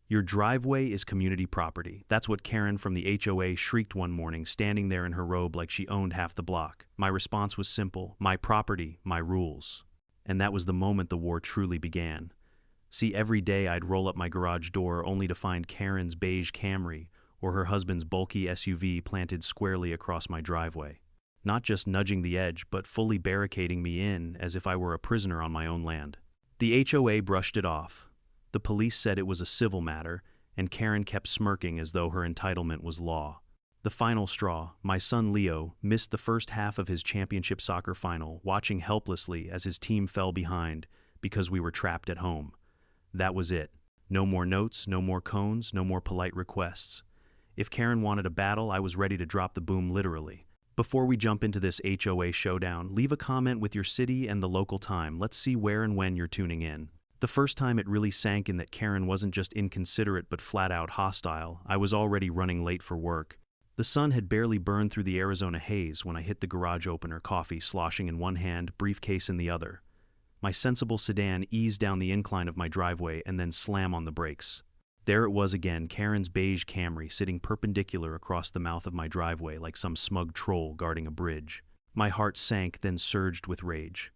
Your driveway is community property. That's what Karen from the HOA shrieked one morning, standing there in her robe like she owned half the block. My response was simple: my property, my rules. And that was the moment the war truly began. See, every day I'd roll up my garage door only to find Karen's beige Camry or her husband's bulky SUV planted squarely across my driveway. Not just nudging the edge, but fully barricading me in as if I were a prisoner on my own land. The HOA brushed it off. The police said it was a civil matter, and Karen kept smirking as though her entitlement was law. The final straw: my son Leo missed the first half of his championship soccer final, watching helplessly as his team fell behind because we were trapped at home. That was it. No more notes, no more cones, no more polite requests. If Karen wanted a battle, I was ready to drop the boom literally. Before we jump into this HOA showdown, leave a comment with your city and the local time. Let's see where and when you're tuning in. The first time it really sank in that Karen wasn't just inconsiderate but flat out hostile. I was already running late for work. The sun had barely burned through the Arizona haze when I hit the garage opener, coffee sloshing in one hand, briefcase in the other. My sensible sedan eased down the incline of my driveway and then slammed on the brakes. There it was again, Karen's beige Camry sitting perpendicular across the mouth of my driveway like some smug troll guarding a bridge. My heart sank, then surged with rage.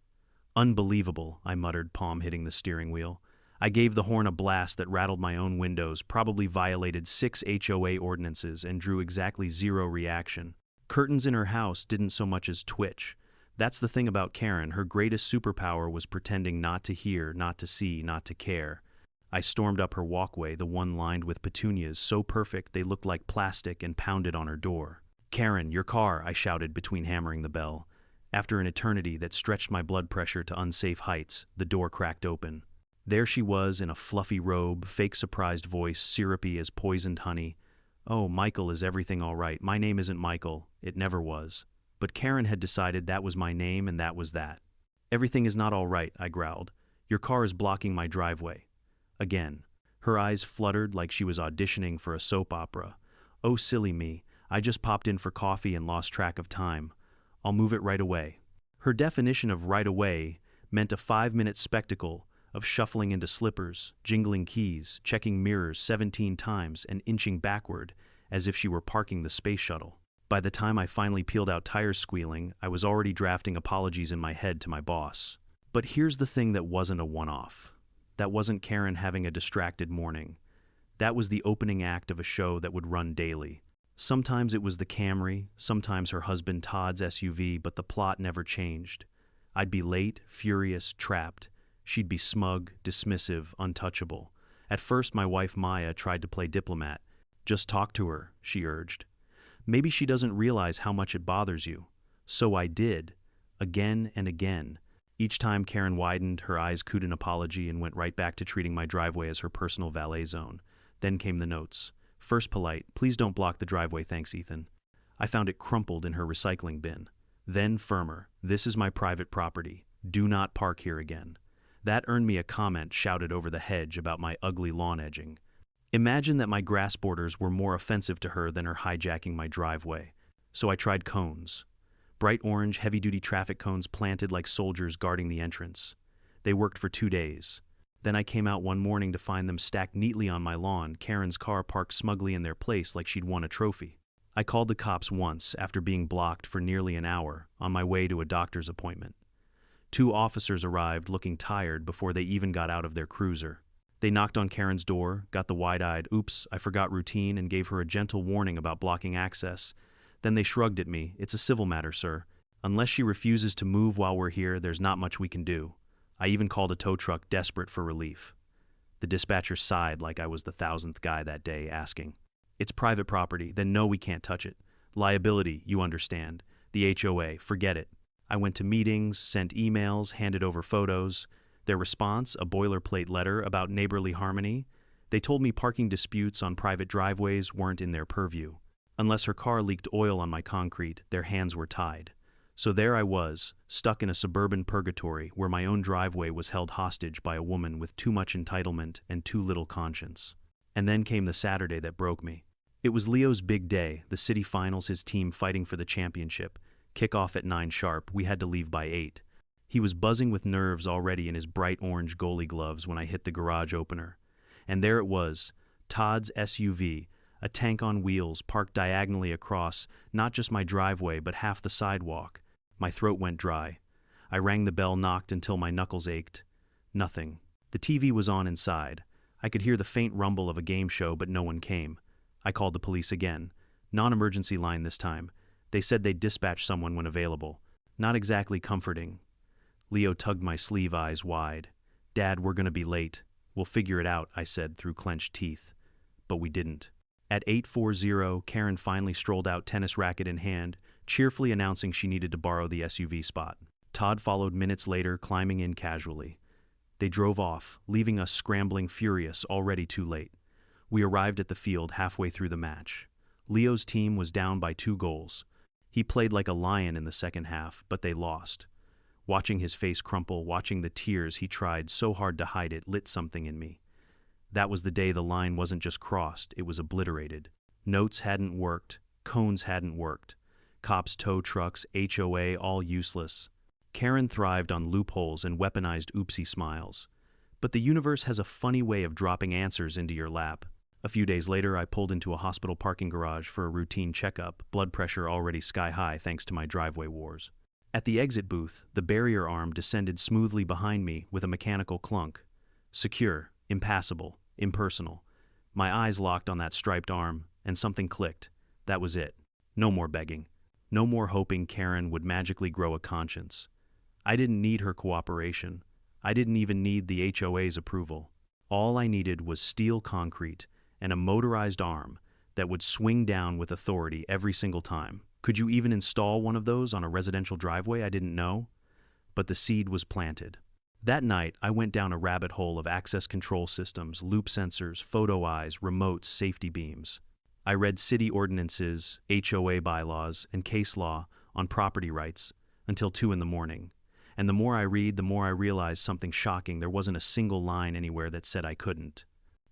"Unbelievable," I muttered, palm hitting the steering wheel. I gave the horn a blast that rattled my own windows, probably violated 6 HOA ordinances, and drew exactly 0 reaction. Curtains in her house didn't so much as twitch. That's the thing about Karen. Her greatest superpower was pretending not to hear, not to see, not to care. I stormed up her walkway, the one lined with petunias, so perfect they looked like plastic, and pounded on her door. "Karen, your car," I shouted between hammering the bell. After an eternity that stretched my blood pressure to unsafe heights, the door cracked open. There she was in a fluffy robe, fake surprised voice, syrupy as poisoned honey. "Oh, Michael, is everything all right? My name isn't Michael. It never was." But Karen had decided that was my name, and that was that. "Everything is not all right," I growled. "Your car is blocking my driveway." Again. Her eyes fluttered like she was auditioning for a soap opera. "Oh, silly me. I just popped in for coffee and lost track of time. I'll move it right away." Her definition of right away meant a 5-minute spectacle of shuffling into slippers, jingling keys, checking mirrors 17 times, and inching backward as if she were parking the space shuttle. By the time I finally peeled out tires squealing, I was already drafting apologies in my head to my boss. But here's the thing that wasn't a one-off. That wasn't Karen having a distracted morning. That was the opening act of a show that would run daily. Sometimes it was the Camry, sometimes her husband Todd's SUV, but the plot never changed. I'd be late, furious, trapped. She'd be smug, dismissive, untouchable. At first, my wife Maya tried to play diplomat. "Just talk to her," she urged. "Maybe she doesn't realize how much it bothers you." So I did, again and again. Each time Karen widened, her eyes cooed an apology, and went right back to treating my driveway as her personal valet zone. Then came the notes. First polite: "Please don't block the driveway, thanks, Ethan." I found it crumpled in her recycling bin. Then firmer: "This is my private property. Do not park here again." That earned me a comment shouted over the hedge about my ugly lawn edging. Imagine that my grass borders were more offensive to her than her hijacking my driveway. So I tried cones. Bright orange, heavy-duty traffic cones planted like soldiers guarding the entrance. They worked for 2 days. Then I came out one morning to find them stacked neatly on my lawn, Karen's car parked smugly in their place like she'd won a trophy. I called the cops once, after being blocked for nearly an hour, on my way to a doctor's appointment. 2 officers arrived looking tired before they even got out of their cruiser. They knocked on Karen's door, got the wide-eyed "oops, I forgot" routine, and gave her a gentle warning about blocking access. Then they shrugged at me. "It's a civil matter, sir. Unless she refuses to move while we're here, there's not much we can do." I even called a tow truck, desperate for relief. The dispatcher sighed like I was the 1,000th guy that day, asking, "It's private property, then no, we can't touch it. Liability, you understand. The HOA, forget it." I went to meetings, sent emails, handed over photos. Their response, a boilerplate letter about neighborly harmony. They told me parking disputes on private driveways weren't in their purview. Unless her car leaked oil on my concrete, their hands were tied. So there I was, stuck in a suburban purgatory where my own driveway was held hostage by a woman with too much entitlement and too little conscience. And then came the Saturday that broke me. It was Leo's big day, the city finals, his team fighting for the championship. Kickoff at 9 sharp, we had to leave by 8. He was buzzing with nerves already in his bright orange goalie gloves when I hit the garage opener. And there it was, Todd's SUV, a tank on wheels, parked diagonally across not just my driveway but half the sidewalk. My throat went dry. I rang the bell, knocked until my knuckles ached. Nothing. The TV was on inside. I could hear the faint rumble of a game show, but no one came. I called the police again. Non-emergency line this time. They said they'd dispatch someone when available. Not exactly comforting. Leo tugged my sleeve, eyes wide. "Dad, we're gonna be late. We'll figure it out," I said through clenched teeth. But we didn't. At 8:40, Karen finally strolled out, tennis racket in hand, cheerfully announcing she needed to borrow the SUV spot. Todd followed minutes later, climbing in casually. They drove off, leaving us scrambling, furious, already too late. We arrived at the field halfway through the match. Leo's team was down by 2 goals. He played like a lion in the second half, but they lost. Watching his face crumple, watching the tears he tried so hard to hide it, lit something in me. That was the day the line wasn't just crossed, it was obliterated. Notes hadn't worked, cones hadn't worked. Cops, tow trucks, HOA, all useless. Karen thrived on loopholes and weaponized oopsie smiles. But the universe has a funny way of dropping answers into your lap. A few days later, I pulled into a hospital parking garage for a routine checkup, blood pressure already sky high thanks to my driveway wars. At the exit booth, the barrier arm descended smoothly behind me with a mechanical clunk. Secure, impassable, impersonal. My eyes locked on that striped arm, and something clicked. That was it. No more begging. No more hoping Karen would magically grow a conscience. I didn't need her cooperation. I didn't even need the HOA's approval. All I needed was steel concrete and a motorized arm that would swing down with authority every single time. Could you even install one of those on a residential driveway? I didn't know. But the seed was planted. That night, I went down a rabbit hole of access control systems, loop sensors, photo eyes, remotes, safety beams. I read city ordinances, HOA bylaws, and case law on property rights until 2 in the morning. And the more I read, the more I realize something shocking. There wasn't a single line anywhere that said I couldn't.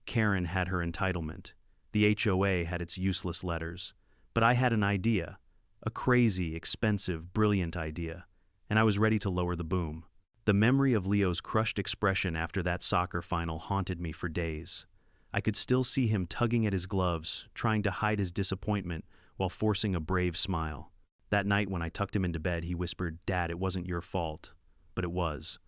Karen had her entitlement. The HOA had its useless letters. But I had an idea. A crazy, expensive, brilliant idea. And I was ready to lower the boom. The memory of Leo's crushed expression after that soccer final haunted me for days. I could still see him tugging at his gloves, trying to hide his disappointment while forcing a brave smile. That night when I tucked him into bed, he whispered, "Dad, it wasn't your fault." But it was.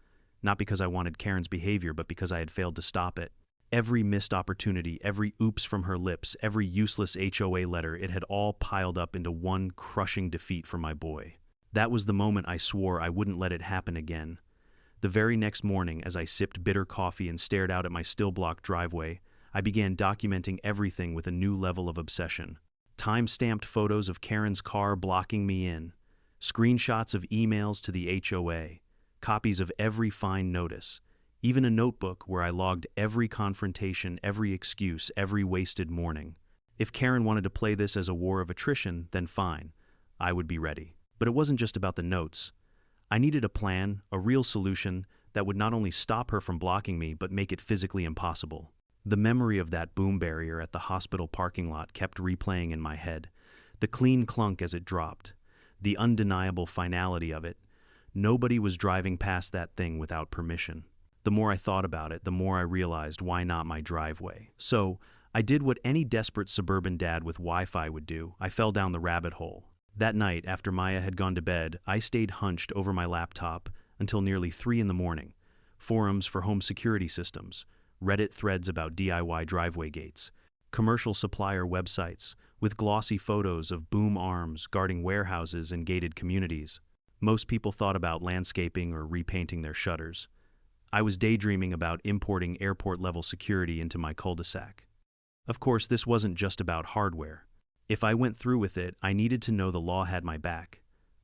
Not because I wanted Karen's behavior, but because I had failed to stop it. Every missed opportunity, every oops from her lips, every useless HOA letter, it had all piled up into one crushing defeat for my boy. That was the moment I swore I wouldn't let it happen again. The very next morning, as I sipped bitter coffee and stared out at my still-blocked driveway, I began documenting everything with a new level of obsession. Time-stamped photos of Karen's car blocking me in, screenshots of emails to the HOA, copies of every fine notice, even a notebook where I logged every confrontation, every excuse, every wasted morning. If Karen wanted to play this as a war of attrition, then fine, I would be ready. But it wasn't just about the notes. I needed a plan, a real solution that would not only stop her from blocking me, but make it physically impossible. The memory of that boom barrier at the hospital parking lot kept replaying in my head. The clean clunk as it dropped. The undeniable finality of it. Nobody was driving past that thing without permission. The more I thought about it, the more I realized why not my driveway. So, I did what any desperate suburban dad with Wi-Fi would do. I fell down the rabbit hole. That night, after Maya had gone to bed, I stayed hunched over my laptop until nearly 3 in the morning. Forums for home security systems, Reddit threads about DIY driveway gates, commercial supplier websites with glossy photos of boom arms guarding warehouses and gated communities. Most people thought about landscaping or repainting their shutters. I was daydreaming about importing airport-level security into my cul-de-sac. Of course, this wasn't just about hardware. If I went through with it, I needed to know the law had my back.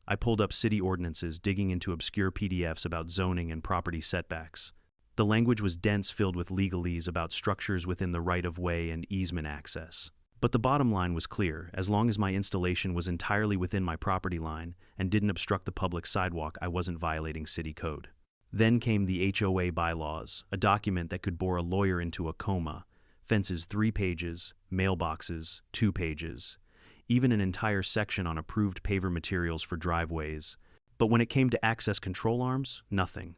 I pulled up city ordinances, digging into obscure PDFs about zoning and property setbacks. The language was dense, filled with legalese about structures within the right-of-way and easement access. But the bottom line was clear. As long as my installation was entirely within my property line and didn't obstruct the public sidewalk, I wasn't violating city code. Then came the HOA bylaws, a document that could bore a lawyer into a coma. Fences 3 pages, mailboxes 2 pages, even an entire section on approved paver materials for driveways. But when it came to access control arms, nothing.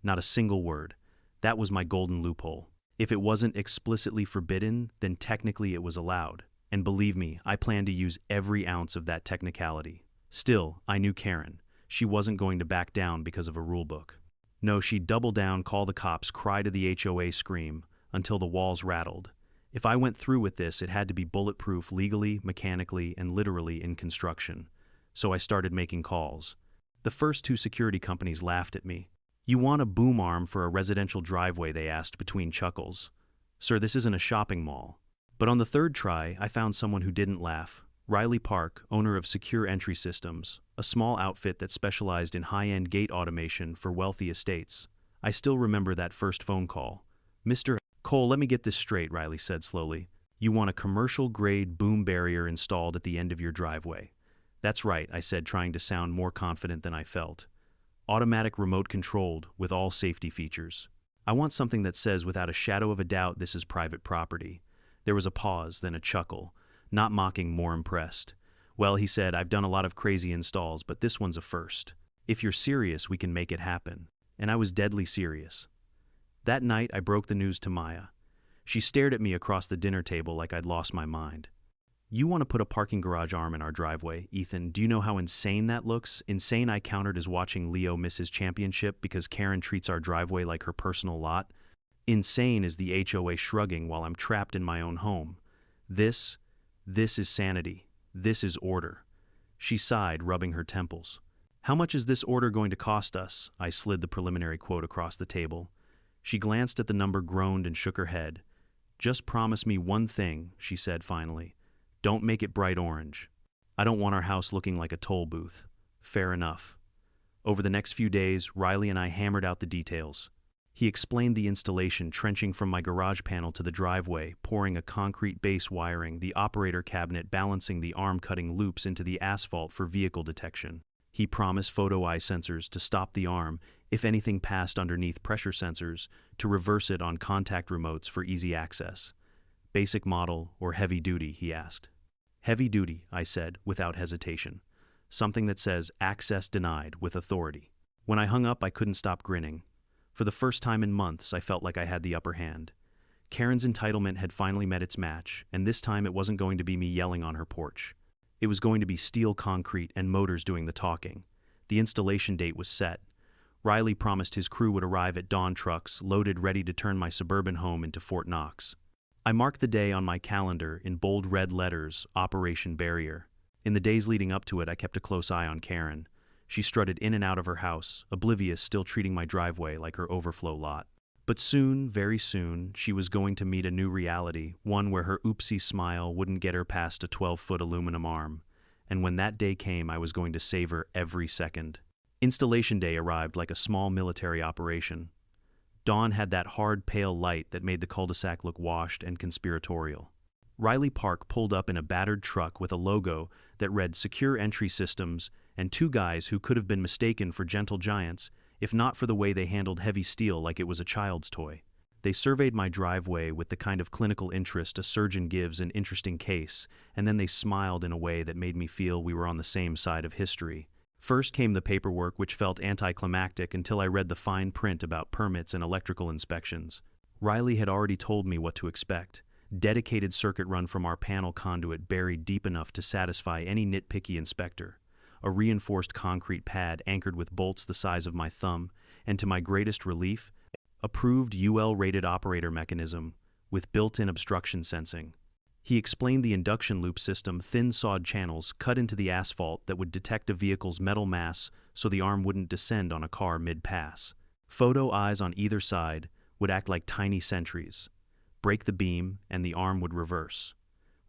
Not a single word. That was my golden loophole. If it wasn't explicitly forbidden, then technically it was allowed. And believe me, I planned to use every ounce of that technicality. Still, I knew Karen. She wasn't going to back down because of a rulebook. No, she'd double down, call the cops, cry to the HOA, scream, until the walls rattled. If I went through with this, it had to be bulletproof legally, mechanically, and literally in construction. So I started making calls. The first two security companies laughed at me. "You want a boom arm for a residential driveway?" they asked between chuckles. "Sir, this isn't a shopping mall." But on the third try, I found someone who didn't laugh. Riley Park, owner of Secure Entry Systems, a small outfit that specialized in high-end gate automation for wealthy estates. I still remember that first phone call. "Mr. Cole, let me get this straight," Riley said slowly. "You want a commercial-grade boom barrier installed at the end of your driveway." "That's right," I said, trying to sound more confident than I felt. "Automatic remote-controlled, with all safety features. I want something that says without a shadow of a doubt this is private property." There was a pause, then a chuckle. Not mocking, more impressed. "Well," he said, "I've done a lot of crazy installs, but this one's a first. If you're serious, we can make it happen." And I was deadly serious. That night, I broke the news to Maya. She stared at me across the dinner table like I'd lost my mind. "You want to put a parking garage arm in our driveway, Ethan? Do you know how insane that looks?" Insane, I countered, as watching Leo miss his championship because Karen treats our driveway like her personal lot. "Insane," is the HOA shrugging while I'm trapped in my own home. This is sanity. This is order." She sighed, rubbing her temples. "How much is this order going to cost us?" I slid the preliminary quote across the table. She glanced at the number, groaned, and shook her head. "Just promise me one thing," she said finally. "Don't make it bright orange. I don't want our house looking like a toll booth." Fair enough. Over the next few days, Riley and I hammered out the details. He explained the installation, trenching from my garage panel to the driveway, pouring a concrete base wiring, the operator cabinet, balancing the arm-cutting loops into the asphalt for vehicle detection. He promised photo eye sensors to stop the arm if anything passed underneath, pressure sensors to reverse it on contact remotes for easy access. "Basic model or heavy duty?" he asked. "Heavy duty," I said, without hesitation. "Something that says access denied with authority." When I hung up, I couldn't stop grinning. For the first time in months, I felt like I had the upper hand. Karen's entitlement had finally met its match, and this time it wasn't going to be me yelling on her porch. It was going to be steel concrete and motors doing the talking. The installation date was set. Riley promised his crew would arrive at dawn, trucks loaded, ready to turn my suburban home into Fort Knox. I marked the day on my calendar in bold red letters, Operation Barrier. In the days leading up to it, I kept a close eye on Karen. She strutted in and out of her house, oblivious, still treating my driveway like her overflow lot. But soon, very soon, she was going to meet a new reality, one where her oopsie smile wouldn't get her past a 12-foot aluminum arm. And when that day came, I was going to savor every second. Installation day arrived like a small military operation. Dawn had that hard, pale light that made the cul-de-sac look washed and conspiratorial. Riley Park pulled up in a battered truck with a logo that read Secure Entry Systems, and two guys who could have been mistaken for gentle giants, if not for the way they handled heavy steel like it was a child's toy. They surveyed my driveway with the kind of clinical interest a surgeon gives an interesting case, and then they smiled in a way that made me feel we were on the same side of history. First came the paperwork, which felt anticlimactic until I read the fine print about permits and electrical inspections. Riley had already told me what to expect. Dedicated circuit run from our panel conduit buried deep enough to satisfy any nitpicky inspector. A reinforced concrete pad anchored with bolts the size of my thumb, and to my greatest relief, approved UL-rated operator mechanism with built-in obstruction sensing. He explained the induction loop system, thin sawed channels cut into the asphalt that would detect a vehicle's metal mass so the arm wouldn't descend on a car mid-pass. Photo eyes on either side would act like tiny sentries. Break the beam, and the arm would reverse.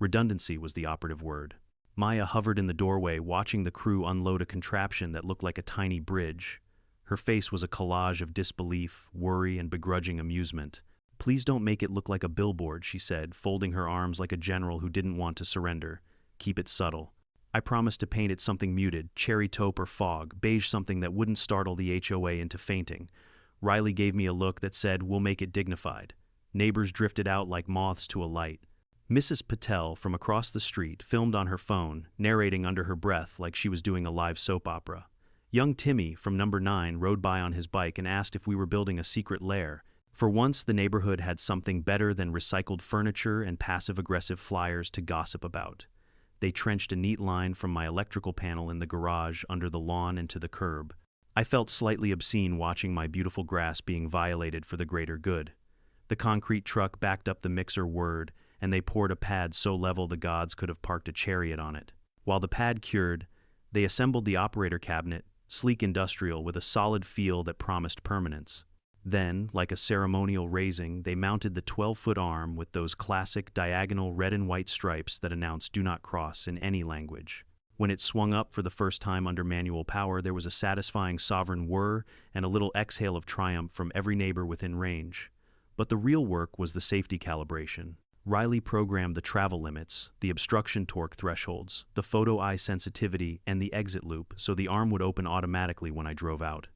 Redundancy was the operative word. Maya hovered in the doorway, watching the crew unload a contraption that looked like a tiny bridge. Her face was a collage of disbelief, worry, and begrudging amusement. "Please don't make it look like a billboard," she said, folding her arms like a general who didn't want to surrender. "Keep it subtle." I promised to paint it something muted, cherry taupe or fog, beige, something that wouldn't startle the HOA into fainting. Riley gave me a look that said, "We'll make it dignified." Neighbors drifted out like moths to a light. Mrs. Patel, from across the street, filmed on her phone, narrating under her breath like she was doing a live soap opera. Young Timmy, from number 9, rode by on his bike and asked if we were building a secret lair. For once, the neighborhood had something better than recycled furniture and passive-aggressive flyers to gossip about. They trenched a neat line from my electrical panel in the garage under the lawn and to the curb. I felt slightly obscene watching my beautiful grass being violated for the greater good. The concrete truck backed up the mixer word, and they poured a pad so level the gods could have parked a chariot on it. While the pad cured, they assembled the operator cabinet, sleek industrial with a solid feel that promised permanence. Then, like a ceremonial raising, they mounted the 12-foot arm with those classic diagonal red and white stripes that announce "do not cross" in any language. When it swung up for the first time under manual power, there was a satisfying sovereign whir and a little exhale of triumph from every neighbor within range. But the real work was the safety calibration. Riley programmed the travel limits, the obstruction torque thresholds, the photo eye sensitivity, and the exit loop so the arm would open automatically when I drove out.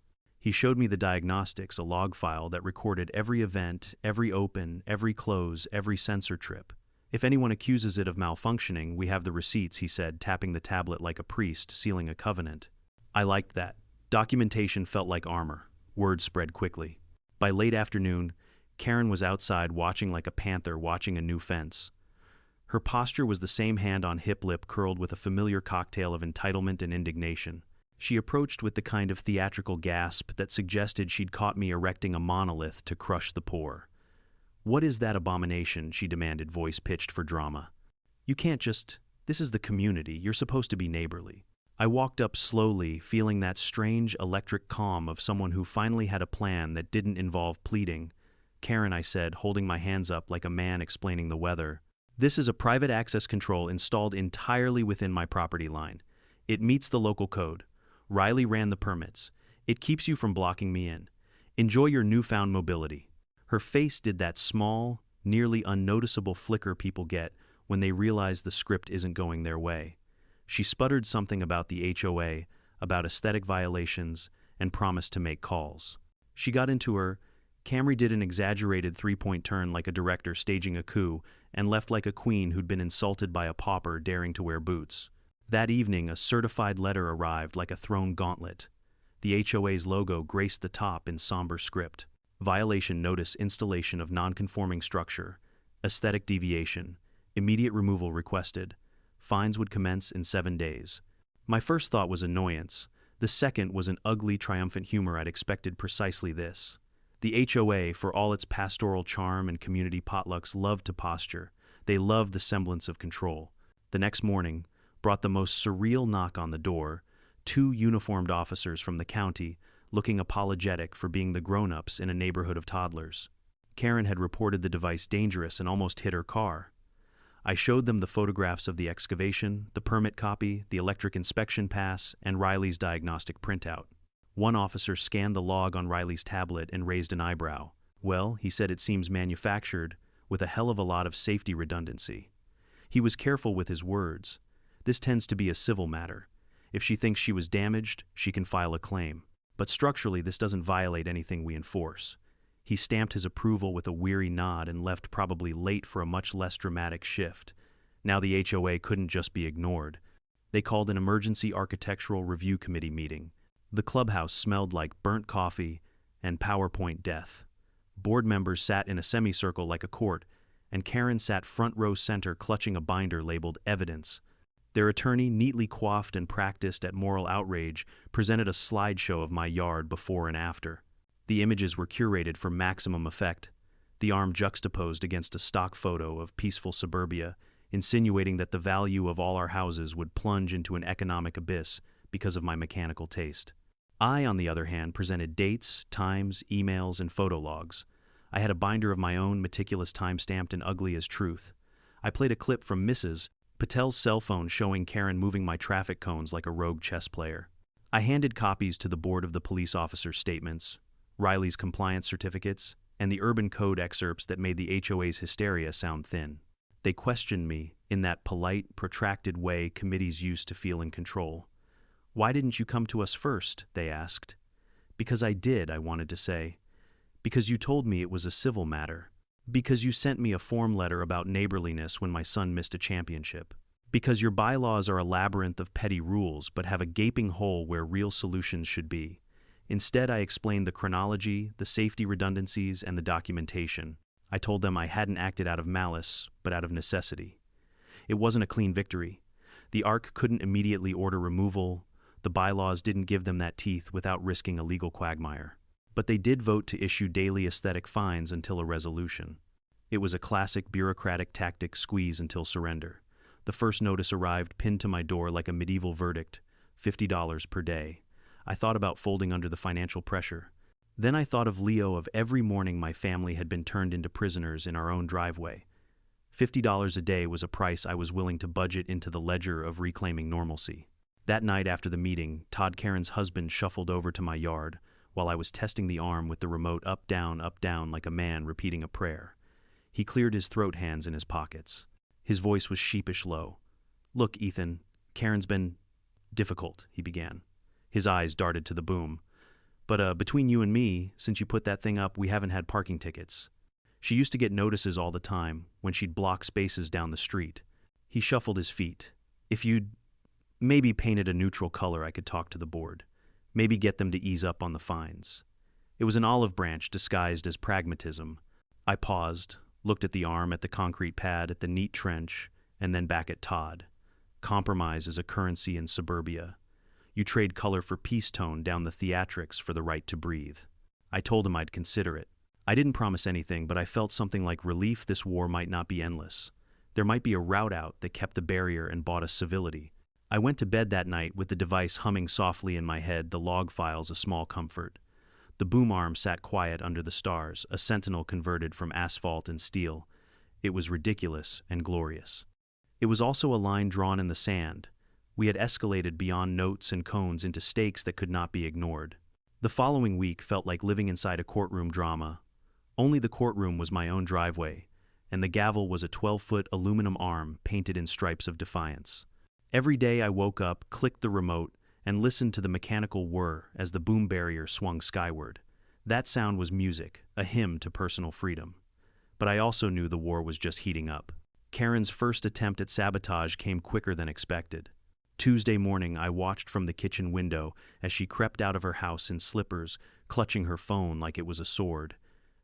He showed me the diagnostics, a log file that recorded every event, every open, every close, every sensor trip. If anyone accuses it of malfunctioning, we have the receipts, he said, tapping the tablet like a priest, sealing a covenant. I liked that. Documentation felt like armor. Word spread quickly. By late afternoon, Karen was outside watching like a panther watching a new fence. Her posture was the same hand on hip lip curled with a familiar cocktail of entitlement and indignation. She approached with the kind of theatrical gasp that suggested she'd caught me erecting a monolith to crush the poor. "What is that abomination?" she demanded, voice pitched for drama. "You can't just... This is the community. You're supposed to be neighborly." I walked up slowly, feeling that strange electric calm of someone who finally had a plan that didn't involve pleading. "Karen," I said, holding my hands up like a man explaining the weather, "this is a private access control installed entirely within my property line. It meets the local code. Riley ran the permits. It keeps you from blocking me in. Enjoy your newfound mobility." Her face did that small, nearly unnoticeable flicker people get when they realize the script isn't going their way. She sputtered something about the HOA, about aesthetic violations, and promised to make calls. She got into her. Camry did an exaggerated three-point turn like a director staging a coup and left like a queen who'd been insulted by a pauper daring to wear boots. That evening, a certified letter arrived like a thrown gauntlet. The HOA's logo graced the top in somber script. Violation notice: installation of non-conforming structure. Aesthetic deviation. Immediate removal requested. Fines would commence in 7 days. My first thought was annoyance. The second was an ugly, triumphant humor. I'd expected precisely this. The HOA, for all its pastoral charm and community potlucks, loved to posture. They loved the semblance of control. The next morning brought the most surreal knock on the door, 2 uniformed officers from the county, looking apologetic for being the grown-ups in a neighborhood of toddlers. Karen had reported the device dangerous and almost hit her car. I showed them the photographs of the excavation, the permit copy, the electric inspection pass, and Riley's diagnostic printout. One officer scanned the log on Riley's tablet and raised an eyebrow. "Well," he said, "it seems manufactured, with a hell of a lot of safety redundancy." He was careful with his words. This tends to be a civil matter. If she thinks she was damaged, she can file a claim. But structurally, this doesn't violate anything we enforce. He stamped his approval with a weary nod and left, probably late for a much less dramatic shift. Now the HOA couldn't just be ignored. They called an emergency architectural review committee meeting. The clubhouse smelled like burnt coffee and PowerPoint death. Board members sat in a semicircle like a court, and Karen sat front row center clutching a binder labeled evidence. Their attorney, neatly coiffed and practiced at moral outrage, presented a slideshow of my yard before and after. The images were curated for maximum effect, the arm juxtaposed against a stock photo of peaceful suburbia, insinuating that the value of all our houses would plunge into an economic abyss because of my mechanical taste. I, on the other hand, presented dates, times, emails, and photo logs. I had a binder of my own, meticulous, time-stamped and ugly as truth. I played a clip from Mrs. Patel's cell phone showing Karen moving my traffic cones like a rogue chess player. I handed copies to the board of the police officer's statements, Riley's compliance certificates, and the urban code excerpts that made the HOA's hysteria sound thin. They questioned me in that polite, protracted way committees use to feel in control. "Why didn't you come to us first?" they asked. "Because I did," I wanted to say. "Because you told me it was a civil matter. Because you sent me a form letter about neighborliness when my son missed a championship. Because your bylaws are a labyrinth of petty rules but have a gaping hole where real solutions should be. Instead, I explained the chronology, the safety redundancies, and the documentation. I told them I hadn't acted out of malice, but out of necessity. It wasn't a clean victory. The ARC couldn't immediately order removal. The bylaws didn't give them that teeth without risking a legal quagmire. But they did vote to issue daily aesthetic fines until a resolution. It was a classic bureaucratic tactic, squeeze until surrender. The first notice arrived pinned to my door like a medieval verdict, $50 per day. I thought about folding under the financial pressure. Then I thought of Leo, of every morning my family had been turned into prisoners in our own driveway. $50 a day was a price I was willing to budget into the ledger of reclaiming normalcy. That night after the meeting, Todd Karen's husband shuffled over to my yard while I was testing the arm with the remote up, down, like a man repeating a prayer. He cleared his throat hands in his pockets. His voice was sheepish low. "Look, Ethan, Karen's been difficult," he began. His eyes darted to the boom. "But between you and me, since you put that thing up, we haven't had parking tickets. She used to get notices all the time when she'd block spaces down the street." He shuffled his feet. "If you'd maybe painted a neutral color, I could talk to the board. Maybe get them to ease up on the fines." It was an olive branch disguised as pragmatism. I paused, looked at the arm, at the concrete pad, at the neat trench, and then back at Todd. Compromise is a currency in suburbia. You trade color for peace tone, down the theatrics for the right to breathe. I told him I'd consider it. I didn't promise anything, but I felt something like relief. This war might not be endless. There might be a route out that kept the barrier and bought us civility. I went to bed that night with the device humming softly in my head, the log files a small comfort. The boom arm sat quiet under the stars, a sentinel converted from asphalt and steel. It was ridiculous and glorious. It was also a line drawn in the sand. We had escalated beyond notes and cones into stakes that could not be ignored. The following week felt like living inside a courtroom drama. Only the courtroom was my own driveway, and the gavel was a 12-foot aluminum arm painted in stripes of defiance. Every day I woke up, clicked the remote, and listened to the mechanical whir as the boom barrier swung skyward. That sound was music, a hymn to personal freedom. But I also knew the war was just heating up. Karen's first attempt at sabotage came quicker than expected. Tuesday morning, I watched from the kitchen window as she crept out of her house in slippers, clutching her phone like it was a sword.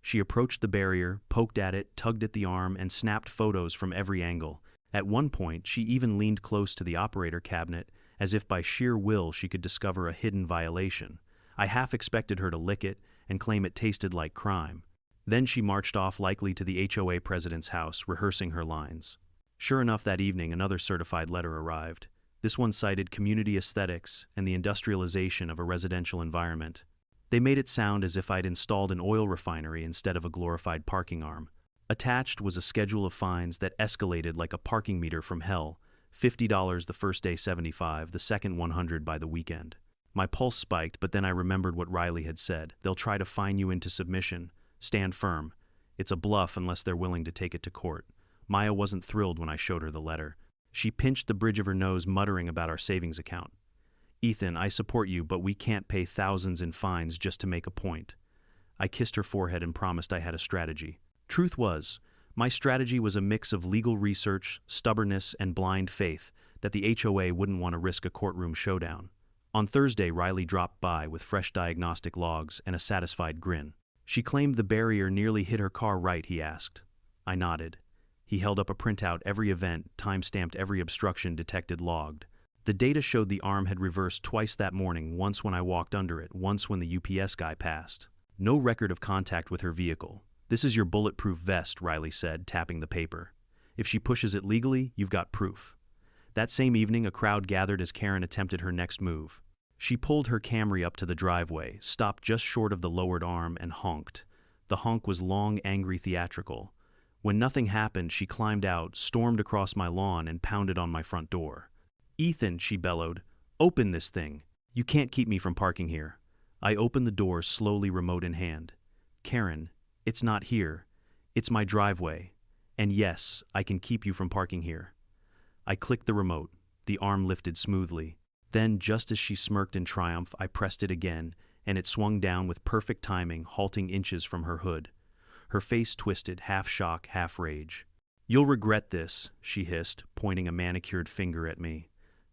She approached the barrier, poked at it, tugged at the arm, and snapped photos from every angle. At one point, she even leaned close to the operator cabinet, as if by sheer will she could discover a hidden violation. I half expected her to lick it and claim it tasted like crime. Then she marched off, likely to the HOA president's house, rehearsing her lines. Sure enough, that evening another certified letter arrived. This one cited community aesthetics and the industrialization of a residential environment. They made it sound as if I'd installed an oil refinery instead of a glorified parking arm. Attached was a schedule of fines that escalated like a parking meter from hell. $50 the first day, $75, the second $100 by the weekend. My pulse spiked, but then I remembered what Riley had said. They'll try to fine you into submission. Stand firm. It's a bluff unless they're willing to take it to court. Maya wasn't thrilled when I showed her the letter. She pinched the bridge of her nose, muttering about our savings account. "Ethan, I support you, but we can't pay thousands in fines just to make a point." I kissed her forehead and promised I had a strategy. Truth was, my strategy was a mix of legal research, stubbornness, and blind faith that the HOA wouldn't want to risk a courtroom showdown. On Thursday, Riley dropped by with fresh diagnostic logs and a satisfied grin. "She claimed the barrier nearly hit her car, right?" he asked. I nodded. He held up a printout, every event, time-stamped, every obstruction detected, logged. The data showed the arm had reversed twice that morning, once when I walked under it, once when the UPS guy passed. No record of contact with her vehicle. "This is your bulletproof vest," Riley said, tapping the paper. "If she pushes it legally, you've got proof." That same evening, a crowd gathered as Karen attempted her next move. She pulled her Camry up to the driveway, stopped just short of the lowered arm, and honked. The honk was long, angry, theatrical. When nothing happened, she climbed out, stormed across my lawn, and pounded on my front door. "Ethan," she bellowed, "open this thing. You can't keep me from parking here." I opened the door slowly, remote in hand. "Karen, it's not here. It's my driveway. And yes, I can keep you from parking here." I clicked the remote. The arm lifted smoothly. Then, just as she smirked in triumph, I pressed it again, and it swung down with perfect timing, halting inches from her hood. Her face twisted, half shock, half rage. "You'll regret this," she hissed, pointing a manicured finger at me.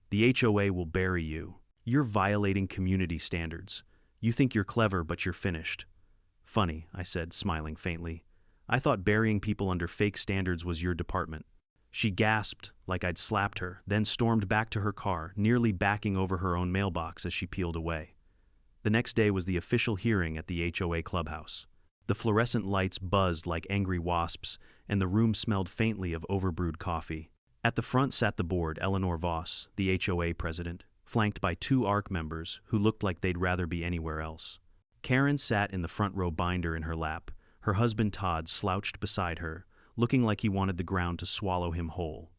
"The HOA will bury you. You're violating community standards. You think you're clever, but you're finished. Funny, I said, smiling faintly. I thought burying people under fake standards was your department. She gasped like I'd slapped her, then stormed back to her car, nearly backing over her own mailbox as she peeled away. The next day was the official hearing at the HOA clubhouse. The fluorescent lights buzzed like angry wasps, and the room smelled faintly of overbrewed coffee. At the front sat the board, Eleanor Voss, the HOA president, flanked by two ARC members who looked like they'd rather be anywhere else. Karen sat in the front row, binder in her lap. Her husband Todd slouched beside her, looking like he wanted the ground to swallow him whole.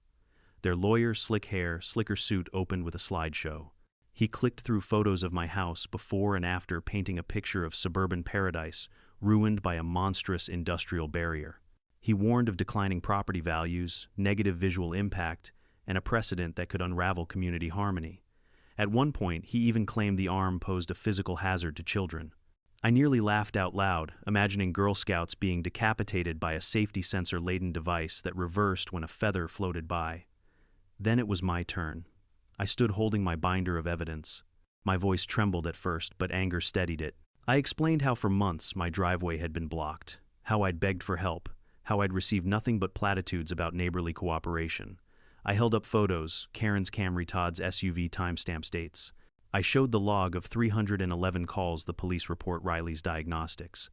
Their lawyer, slick hair, slicker suit opened with a slideshow. He clicked through photos of my house before and after, painting a picture of suburban paradise ruined by a monstrous industrial barrier. He warned of declining property values, negative visual impact, and a precedent that could unravel community harmony. At one point, he even claimed the arm posed a physical hazard to children. I nearly laughed out loud, imagining Girl Scouts being decapitated by a safety sensor-laden device that reversed when a feather floated by. Then it was my turn. I stood holding my binder of evidence. My voice trembled at first, but anger steadied it. I explained how for months my driveway had been blocked, how I'd begged for help, how I'd received nothing but platitudes about neighborly cooperation. I held up photos, Karen's Camry, Todd's SUV, timestamp dates. I showed the log of 311 calls the police report Riley's diagnostics.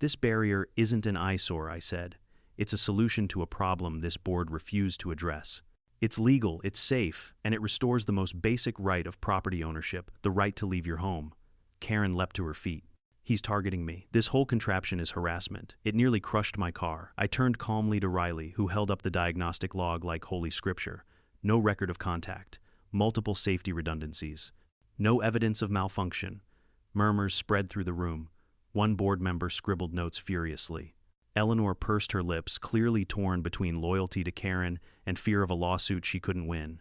This barrier isn't an eyesore, I said. It's a solution to a problem this board refused to address. It's legal, it's safe, and it restores the most basic right of property ownership, the right to leave your home. Karen leapt to her feet. He's targeting me. This whole contraption is harassment. It nearly crushed my car. I turned calmly to Riley, who held up the diagnostic log like holy scripture. No record of contact. Multiple safety redundancies. No evidence of malfunction. Murmurs spread through the room. One board member scribbled notes furiously. Eleanor pursed her lips, clearly torn between loyalty to Karen and fear of a lawsuit she couldn't win.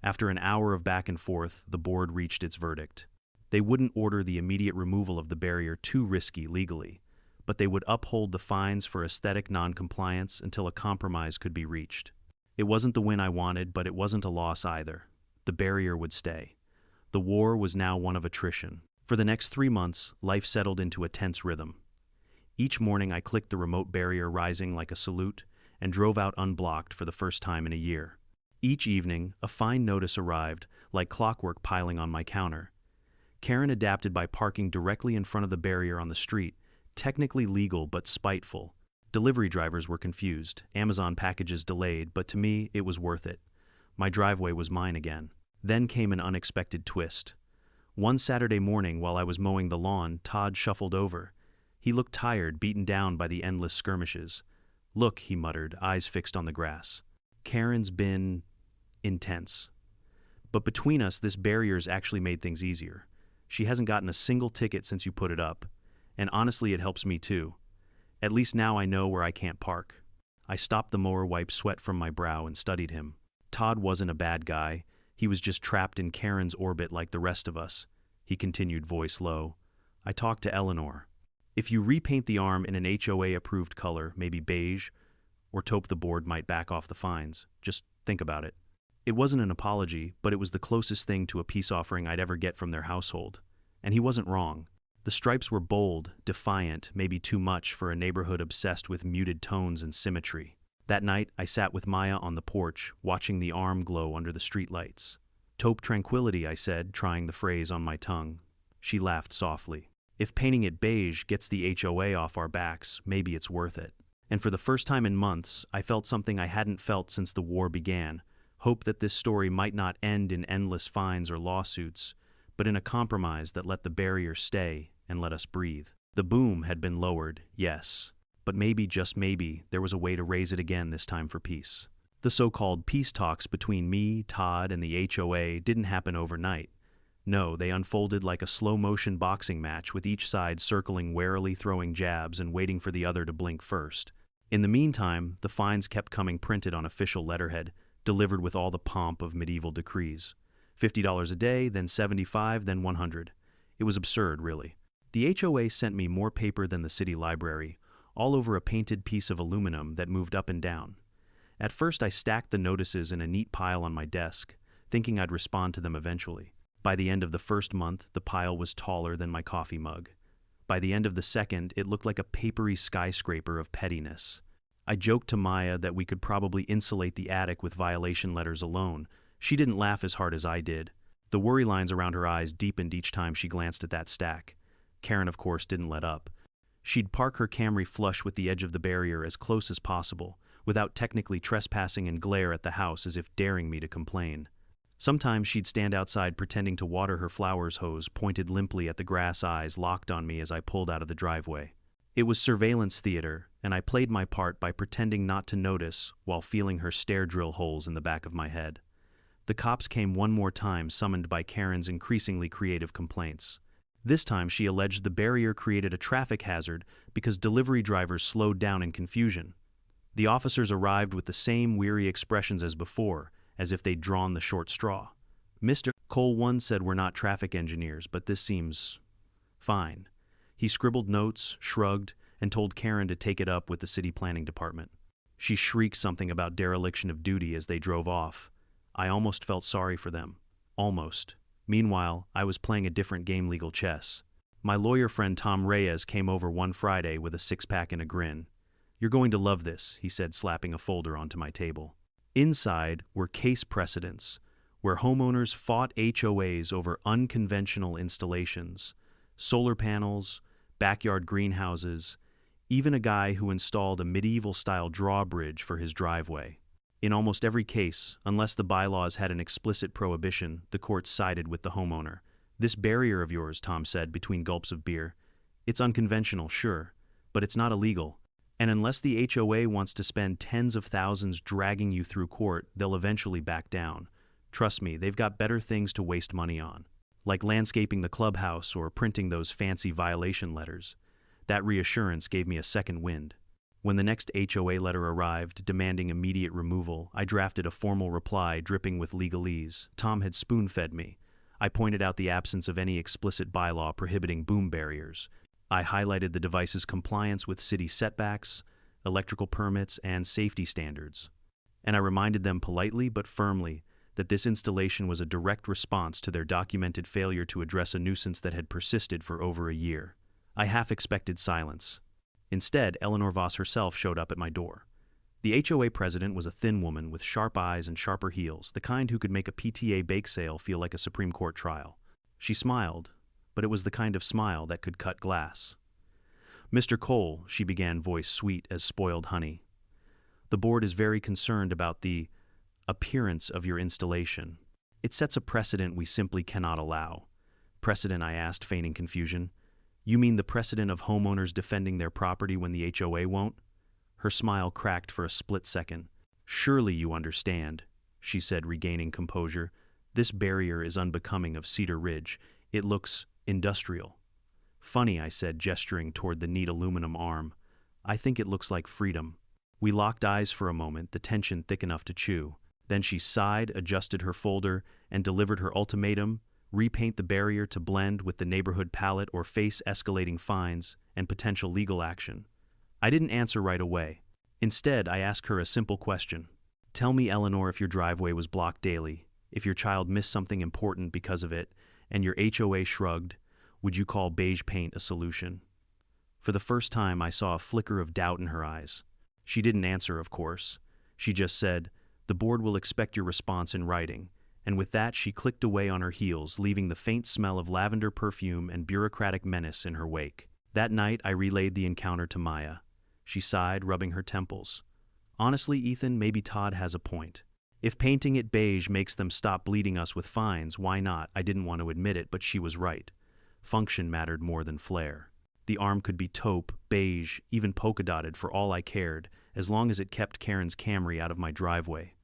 After an hour of back and forth, the board reached its verdict. They wouldn't order the immediate removal of the barrier, too risky legally, but they would uphold the fines for aesthetic non-compliance until a compromise could be reached. It wasn't the win I wanted, but it wasn't a loss either. The barrier would stay. The war was now one of attrition. For the next 3 months, life settled into a tense rhythm. Each morning I clicked the remote barrier rising like a salute and drove out unblocked for the first time in a year. Each evening, a fine notice arrived, like clockwork piling on my counter. Karen adapted by parking directly in front of the barrier on the street, technically legal but spiteful. Delivery drivers were confused, Amazon packages delayed, but to me, it was worth it. My driveway was mine again. Then came an unexpected twist. One Saturday morning while I was mowing the lawn, Todd shuffled over. He looked tired, beaten down by the endless skirmishes. "Look," he muttered, eyes fixed on the grass. "Karen's been intense. But between us, this barrier's actually made things easier. She hasn't gotten a single ticket since you put it up. And honestly, it helps me too. At least now I know where I can't park." I stopped the mower, wiped sweat from my brow, and studied him. Todd wasn't a bad guy. He was just trapped in Karen's orbit like the rest of us. He continued, voice low. "I talked to Eleanor. If you repaint the arm in an HOA-approved color, maybe beige, or taupe, the board might back off the fines. Just think about it." It wasn't an apology, but it was the closest thing to a peace offering I'd ever get from their household. And he wasn't wrong. The stripes were bold, defiant, maybe too much for a neighborhood obsessed with muted tones and symmetry. That night, I sat with Maya on the porch, watching the arm glow under the streetlights. "Taupe tranquility," I said, trying the phrase on my tongue. She laughed softly. "If painting it beige gets the HOA off our backs, maybe it's worth it." And for the first time in months, I felt something I hadn't felt since the war began. Hope that this story might not end in endless fines or lawsuits, but in a compromise that let the barrier stay and let us breathe. The boom had been lowered, yes, but maybe, just maybe, there was a way to raise it again, this time for peace. The so-called peace talks between me, Todd, and the HOA didn't happen overnight. No, they unfolded like a slow-motion boxing match, with each side circling warily, throwing jabs and waiting for the other to blink first. In the meantime, the fines kept coming, printed on official letterhead, delivered with all the pomp of medieval decrees. $50 a day, then $75, then $100. It was absurd, really. The HOA sent me more paper than the city library, all over a painted piece of aluminum that moved up and down. At first I stacked the notices in a neat pile on my desk, thinking I'd respond to them eventually. By the end of the first month, the pile was taller than my coffee mug. By the end of the second, it looked like a papery skyscraper of pettiness. I joked to Maya that we could probably insulate the attic with violation letters alone. She didn't laugh as hard as I did. The worry lines around her eyes deepened each time she glanced at that stack. Karen, of course, didn't let up. She'd park her Camry flush with the edge of the barrier as close as possible, without technically trespassing, and glare at the house as if daring me to complain. Sometimes she'd stand outside pretending to water her flowers hose pointed limply at the grass, eyes locked on me as I pulled out of the driveway. It was surveillance theater, and I played my part by pretending not to notice while feeling her stare drill holes in the back of my head. The cops came one more time, summoned by Karen's increasingly creative complaints. This time she alleged the barrier created a traffic hazard because delivery drivers slowed down in confusion. The officers arrived with the same weary expressions as before, as if they'd drawn the short straw. Mr. Cole once said, "We're not traffic engineers, but this seems fine." He scribbled notes, shrugged, and told Karen to take it up with the city planning department. She shrieked something about dereliction of duty as they drove off. I almost felt sorry for them. Almost. Meanwhile, I was playing a different game, legal chess. My lawyer friend Tom Reyes came over one Friday with a six-pack and a grin. "You're going to love this," he said, slapping a folder onto my table. Inside were case precedents, where homeowners fought HOAs over unconventional installations, solar panels, backyard greenhouses, even a guy who installed a medieval-style drawbridge for his driveway. In almost every case, unless the bylaws had an explicit prohibition, the courts sided with the homeowner. "This barrier of yours," Tom said between gulps of beer, "it's unconventional, sure, but it's not illegal. And unless the HOA wants to spend tens of thousands dragging you through court, they'll eventually back down. Trust me, they've got better things to waste money on, like landscaping the clubhouse or printing those fancy violation letters." That reassurance gave me a second wind. When the next HOA letter arrived, demanding immediate removal, I drafted a formal reply dripping with legalese. Tom had spoon-fed me. I pointed out the absence of any explicit bylaw prohibiting boom barriers. I highlighted the device's compliance with city setbacks, electrical permits, and safety standards. And I reminded them politely but firmly that this installation was a direct response to their documented failure to address a nuisance that had persisted for over a year. I half expected silence. Instead, Eleanor Voss herself showed up at my door. The HOA president was a thin woman with sharp eyes and sharper heels, the kind who could make a PTA bake sale feel like a Supreme Court trial. She smiled, but it was the kind of smile that could cut glass. "Mr. Cole," she began, voice sweet as spoiled honey, "the board is very concerned about the appearance of your installation. It sets a precedent we simply cannot allow." "Precedent?" I asked, feigning confusion. "You mean the precedent of homeowners defending their property when the HOA won't?" Her smile cracked for a split second. "Surely you understand," she said, regaining composure. "This barrier is unbecoming of Cedar Ridge. It looks industrial." "Funny," I said, gesturing toward the neat aluminum arm. "I think it looks like freedom." We locked eyes for a moment, the tension thick enough to chew. Then she sighed, adjusted her folder, and delivered her ultimatum: repaint the barrier to blend with the neighborhood palette or face escalating fines and potential legal action. I didn't answer right away. Instead, I asked her a simple question. "Tell me, Eleanor, if your driveway was blocked daily, if your child missed something important because of it, and your HOA shrugged, would you call beige paint a solution?" For the first time, I saw a flicker of doubt in her eyes. She didn't answer, of course. She just said, "The board will expect your response in writing." And with that, she clicked away on her heels, leaving the faint smell of lavender perfume and bureaucratic menace in her wake. That night, I relayed the encounter to Maya. She sighed, rubbing her temples. "Honestly, Ethan, maybe Todd has a point. If painting it beige makes them stop bleeding us with fines, why not?" I didn't want to admit it, but she was right. Function mattered more than flair. The arm could be taupe, beige, even polka-dotted for all I cared, as long as it kept Karen's Camry out of my driveway.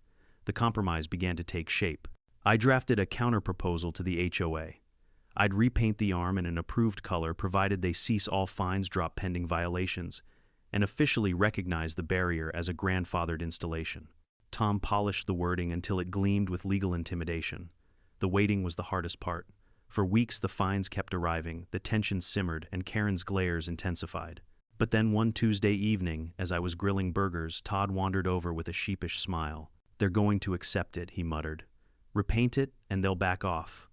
The compromise began to take shape. I drafted a counter-proposal to the HOA. I'd repaint the arm in an approved color provided they cease all fines drop pending violations, and officially recognize the barrier as a grandfathered installation. Tom polished the wording until it gleamed with legal intimidation. The waiting was the hardest part. For weeks the fines kept arriving, the tension simmered, and Karen's glares intensified. But then one Tuesday evening, as I was grilling burgers, Todd wandered over with a sheepish smile. "They're going to accept it," he muttered. "Repaint it, and they'll back off."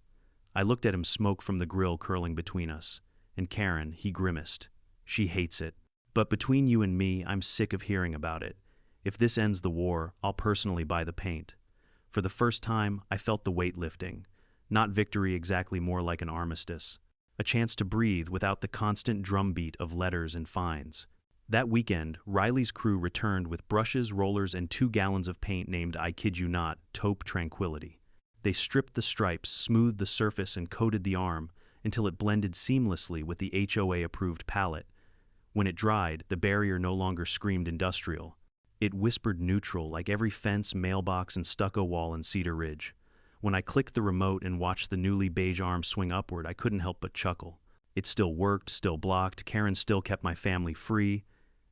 I looked at him, smoke from the grill curling between us. And Karen, he grimaced. She hates it. But between you and me, I'm sick of hearing about it. If this ends the war, I'll personally buy the paint. For the first time, I felt the weight lifting. Not victory exactly, more like an armistice. A chance to breathe without the constant drumbeat of letters and fines. That weekend, Riley's crew returned with brushes, rollers, and 2 gallons of paint named, I kid you not, Taupe Tranquility. They stripped the stripes, smoothed the surface, and coated the arm until it blended seamlessly with the HOA-approved palette. When it dried, the barrier no longer screamed industrial. It whispered neutral, like every fence, mailbox, and stucco wall in Cedar Ridge. When I clicked the remote and watched the newly beige arm swing upward, I couldn't help but chuckle. It still worked, still blocked, Karen still kept my family free,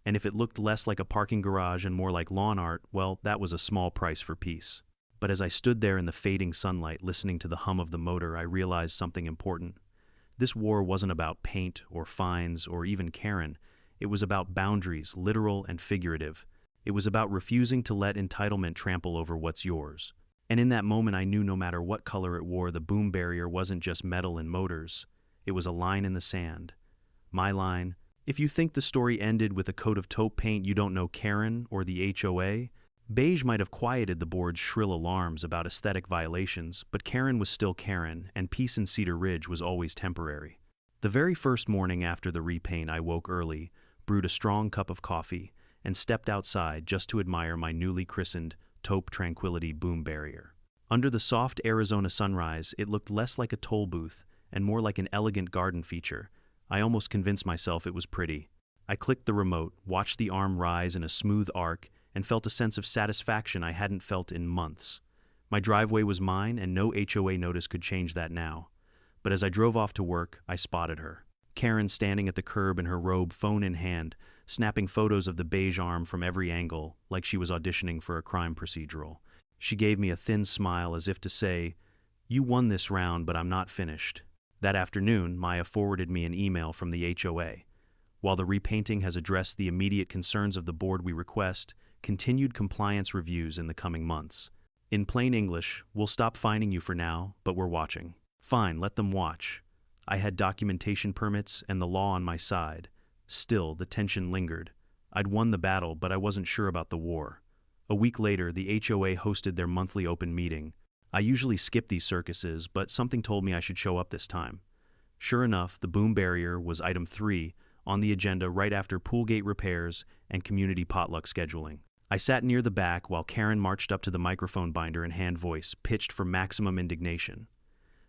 and if it looked less like a parking garage and more like lawn art, well, that was a small price for peace. But as I stood there in the fading sunlight, listening to the hum of the motor, I realized something important. This war wasn't about paint or fines or even Karen. It was about boundaries, literal and figurative. It was about refusing to let entitlement trample over what's yours. And in that moment, I knew no matter what color it wore, the boom barrier wasn't just metal and motors. It was a line in the sand. My line. If you think the story ended with a coat of taupe paint, you don't know Karen or the HOA. Beige might have quieted the board's shrill alarms about aesthetic violations, but Karen was still Karen, and peace in Cedar Ridge was always temporary. The very first morning after the repaint, I woke early, brewed a strong cup of coffee, and stepped outside just to admire my newly christened Taupe Tranquility boom barrier. Under the soft Arizona sunrise, it looked less like a toll booth and more like an elegant garden feature. I almost convinced myself it was pretty. I clicked the remote, watched the arm rise in a smooth arc, and felt a sense of satisfaction I hadn't felt in months. My driveway was mine, and no HOA notice could change that now. But as I drove off to work, I spotted her. Karen standing at the curb in her robe, phone in hand, snapping photos of the beige arm from every angle, like she was auditioning for a crime procedural. She gave me a thin smile as if to say, "You won this round, but I'm not finished." That afternoon, Maya forwarded me an email from the HOA. While the repainting has addressed the immediate concerns of the board, we request continued compliance reviews in the coming months. In plain English, we'll stop fining you for now, but we're watching. Fine, let them watch. I had documentation permits and the law on my side. Still, the tension lingered. I'd won the battle, but I wasn't sure about the war. A week later, the HOA hosted their monthly open meeting. I usually skip these circuses, but something told me I should show up this time. Sure enough, the boom barrier was item 3 on the agenda right after pool gate repairs and community potluck scheduling. I sat near the back while Karen marched up to the microphone binder and hand voice, pitched for maximum indignation.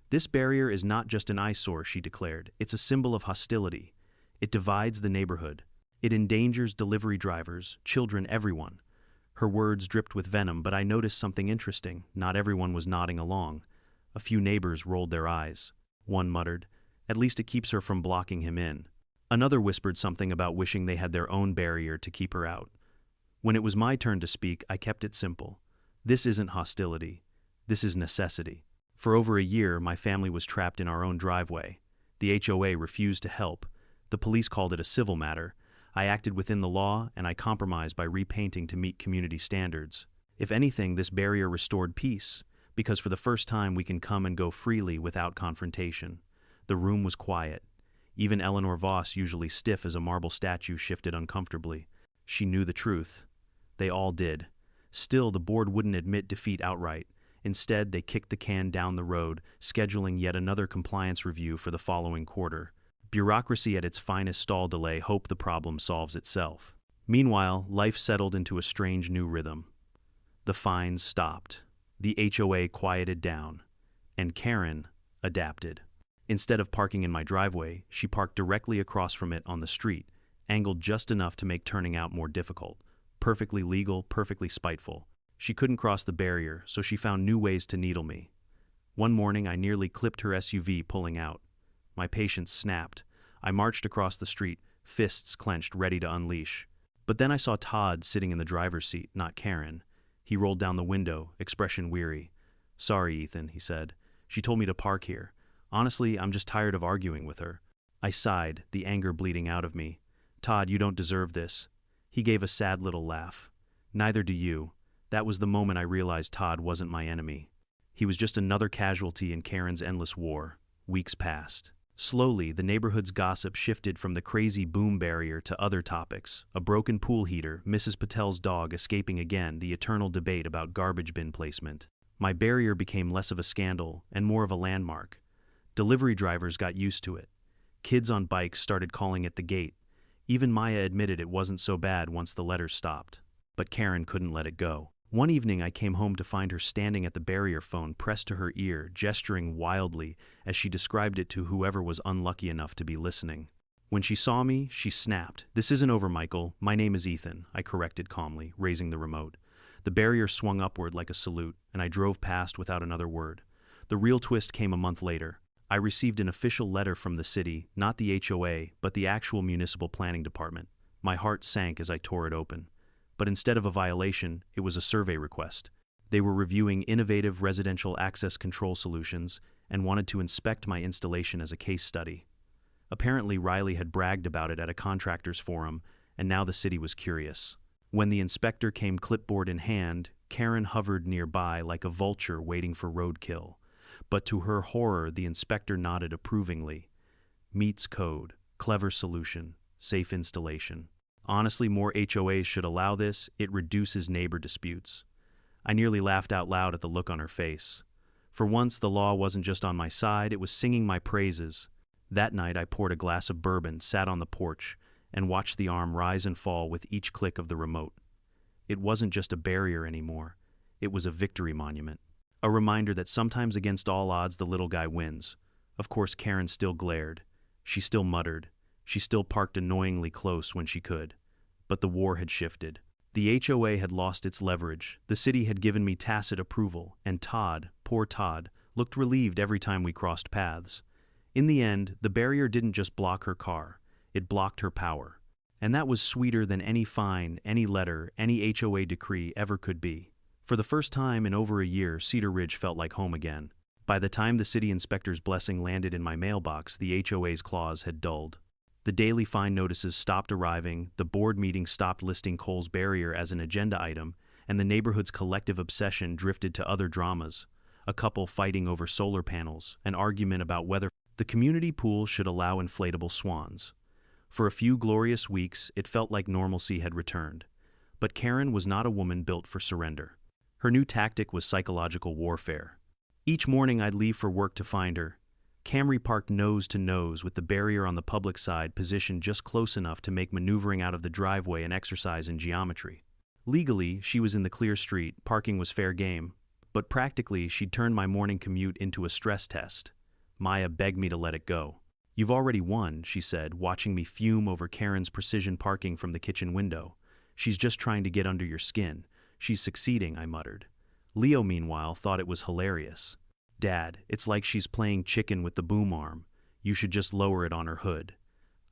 "This barrier is not just an eyesore," she declared. "It's a symbol of hostility. It divides the neighborhood. It endangers delivery drivers, children, everyone." Her words dripped with venom, but I noticed something interesting. Not everyone was nodding along. A few neighbors rolled their eyes. One muttered, "At least it keeps her from blocking him in." Another whispered something about wishing they had their own barrier to keep her out. When it was my turn to speak, I kept it simple. This isn't hostility. This is necessity. For over a year, my family was trapped in our own driveway. The HOA refused to help. The police called it a civil matter. I acted within the law, and I compromised by repainting to meet community standards. If anything, this barrier restored peace, because for the first time we can come and go freely without confrontation. The room was quiet. Even Eleanor Voss, usually stiff as a marble statue, shifted uncomfortably. She knew the truth. They all did. Still, the board wouldn't admit defeat outright. Instead, they kicked the can down the road, scheduling yet another compliance review for the following quarter. Bureaucracy at its finest, stall delay, hope the problem solves itself. Meanwhile, life settled into a strange new rhythm. The fines stopped. The HOA quieted down. And Karen adapted. Instead of parking in my driveway, she parked directly across from it on the street, angled just enough to make turning out more difficult. Perfectly legal, perfectly spiteful. She couldn't cross the barrier, so she found new ways to needle me. One morning, I nearly clipped her SUV pulling out. My patience snapped. I marched across the street, fists clenched, ready to unleash. But then I saw Todd sitting in the driver's seat, not Karen. He rolled down the window, expression weary. "Sorry, Ethan," he said. "She told me to park here. Honestly, I'm just tired of arguing with her." I sighed, the anger bleeding out of me. "Todd, you don't deserve this." He gave a sad little laugh. "Neither do you." That was the moment I realized Todd wasn't my enemy. He was just another casualty in Karen's endless war. Weeks passed. Slowly, the neighborhood's gossip shifted from the crazy boom barrier to other topics: a broken pool heater, Mrs. Patel's dog escaping again, the eternal debate about garbage bin placement. My barrier became less of a scandal and more of a landmark. Delivery drivers got used to it. Kids on bikes started calling it the gate. Even Maya admitted it wasn't so bad once the letters stopped. But Karen couldn't let it go. One evening I came home to find her standing at the barrier phone pressed to her ear, gesturing wildly as she described it to whoever was unlucky enough to be listening. When she saw me, she snapped. "This isn't over, Michael. My name is Ethan," I corrected calmly, raising the remote. The barrier swung upward like a salute, and I drove past without another word. The real twist came a month later. I received an official letter from the city, not the HOA, but the actual municipal planning department. My heart sank as I tore it open. But instead of a violation, it was a survey request. They were reviewing innovative residential access control solutions and wanted to inspect my installation as a case study. Apparently, Riley had bragged about it at a contractors forum, and now the city was curious. When the inspector came clipboard in hand, Karen hovered nearby like a vulture waiting for roadkill. But to her horror, the inspector nodded approvingly. Meets code, clever solution, safe installation. Honestly, more HOAs should allow this. It reduces neighbor disputes. I nearly laughed out loud at the look on her face. For once, the law wasn't just on my side, it was singing my praises. That night, I poured a glass of bourbon, sat on the porch, and watched the arm rise and fall with each click of the remote. It wasn't just a barrier anymore. It was a victory monument. A reminder that sometimes against all odds, the little guy wins. Of course, Karen still glared. She still muttered. She still parked annoyingly close when she could. But the war had shifted. The HOA had lost its leverage. The city had given me tacit approval, and Todd, poor Todd, looked relieved every time we crossed paths. In the end, the barrier didn't just block her car. It blocked her power. And that was sweeter than any fine, any letter, any HOA decree ever could be. For the first time in over a year, Cedar Ridge felt like home again. By the time the city inspector's blessing landed in my mailbox, the HOA's claws had dulled. The daily fine notices stopped arriving, the board meeting stopped listing Cole's barrier as an agenda item, and the neighborhood's collective obsession drifted to other dramas. A couple fighting over solar panels, an argument about whether the community pool should allow inflatable swans. For a few glorious weeks, it felt like normalcy had returned. But Karen was not a woman built for surrender. Her new tactic was psychological warfare. Each morning I'd leave for work to find her. Camry parked nose to nose with the barrier on the public side positioned just close enough to make maneuvering out of the driveway an exercise in geometry. Legally, she was in the clear street, parking was fair game. But practically, she'd turned my morning commute into a stress test. Maya begged me to let it go. "You've already won," she said, watching me fume over Karen's precision parking from the kitchen window. "She's just trying to get under your skin. She's succeeding," I muttered. Leo, meanwhile, thought it was hilarious. "Dad, it's like she's playing chicken with the boom arm. You should just lower it on her hood."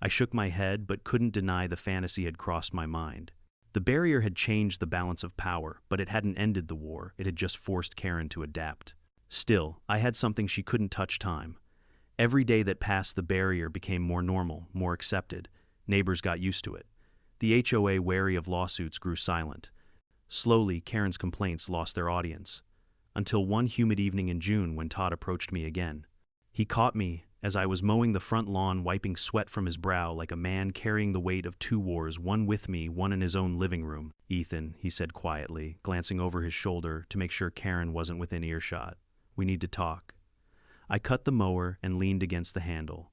I shook my head but couldn't deny the fantasy had crossed my mind. The barrier had changed the balance of power, but it hadn't ended the war, it had just forced Karen to adapt. Still, I had something she couldn't touch: time. Every day that passed, the barrier became more normal, more accepted. Neighbors got used to it. The HOA, wary of lawsuits, grew silent. Slowly, Karen's complaints lost their audience. Until one humid evening in June when Todd approached me again. He caught me as I was mowing the front lawn, wiping sweat from his brow like a man carrying the weight of two wars, one with me, one in his own living room. "Ethan," he said quietly, glancing over his shoulder to make sure Karen wasn't within earshot. "We need to talk." I cut the mower and leaned against the handle.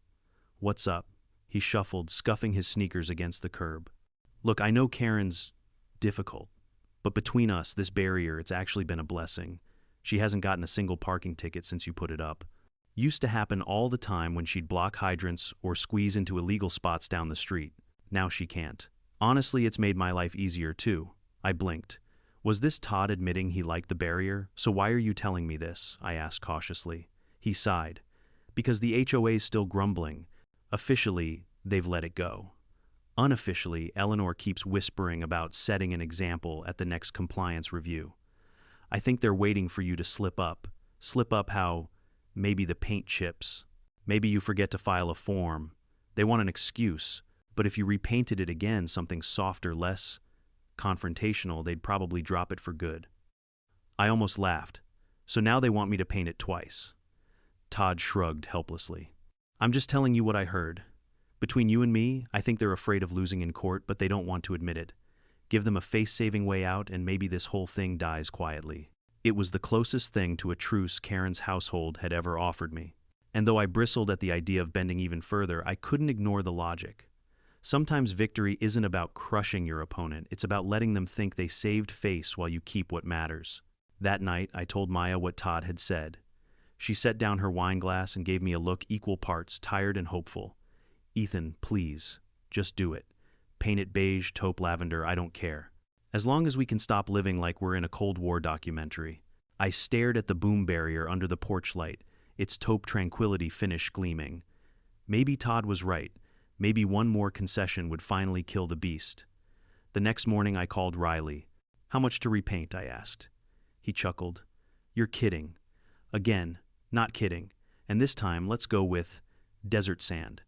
"What's up?" He shuffled, scuffing his sneakers against the curb. "Look, I know Karen's difficult, but between us, this barrier, it's actually been a blessing. She hasn't gotten a single parking ticket since you put it up. Used to happen all the time when she'd block hydrants or squeeze into illegal spots down the street. Now she can't. Honestly, it's made my life easier too." I blinked. Was this Todd admitting he liked the barrier? "So why are you telling me this?" I asked cautiously. He sighed. "Because the HOA's still grumbling. Officially, they've let it go. Unofficially, Eleanor keeps whispering about setting an example at the next compliance review. I think they're waiting for you to slip up. Slip up how maybe the paint chips. Maybe you forget to file a form. They want an excuse, but if you repainted it again, something softer, less confrontational, they'd probably drop it for good." I almost laughed. "So now they want me to paint it twice." Todd shrugged helplessly. I'm just telling you what I heard. Between you and me, I think they're afraid of losing in court, but they don't want to admit it. Give them a face-saving way out, and maybe this whole thing dies quietly. It was the closest thing to a truce Karen's household had ever offered me. And though I bristled at the idea of bending even further, I couldn't ignore the logic. Sometimes victory isn't about crushing your opponent, it's about letting them think they saved face while you keep what matters. That night, I told Maya what Todd had said. She set down her wine glass and gave me a look equal parts tired and hopeful. Ethan, please, just do it. Paint it beige, taupe, lavender, I don't care. As long as we can stop living like we're in a Cold War documentary. I stared at the boom barrier under the porch light, its taupe tranquility finish gleaming. Maybe Todd was right. Maybe one more concession would finally kill the beast. The next morning I called Riley. How much to repaint, I asked. He chuckled. You're kidding. Again, not kidding. And this time, let's go with desert sand.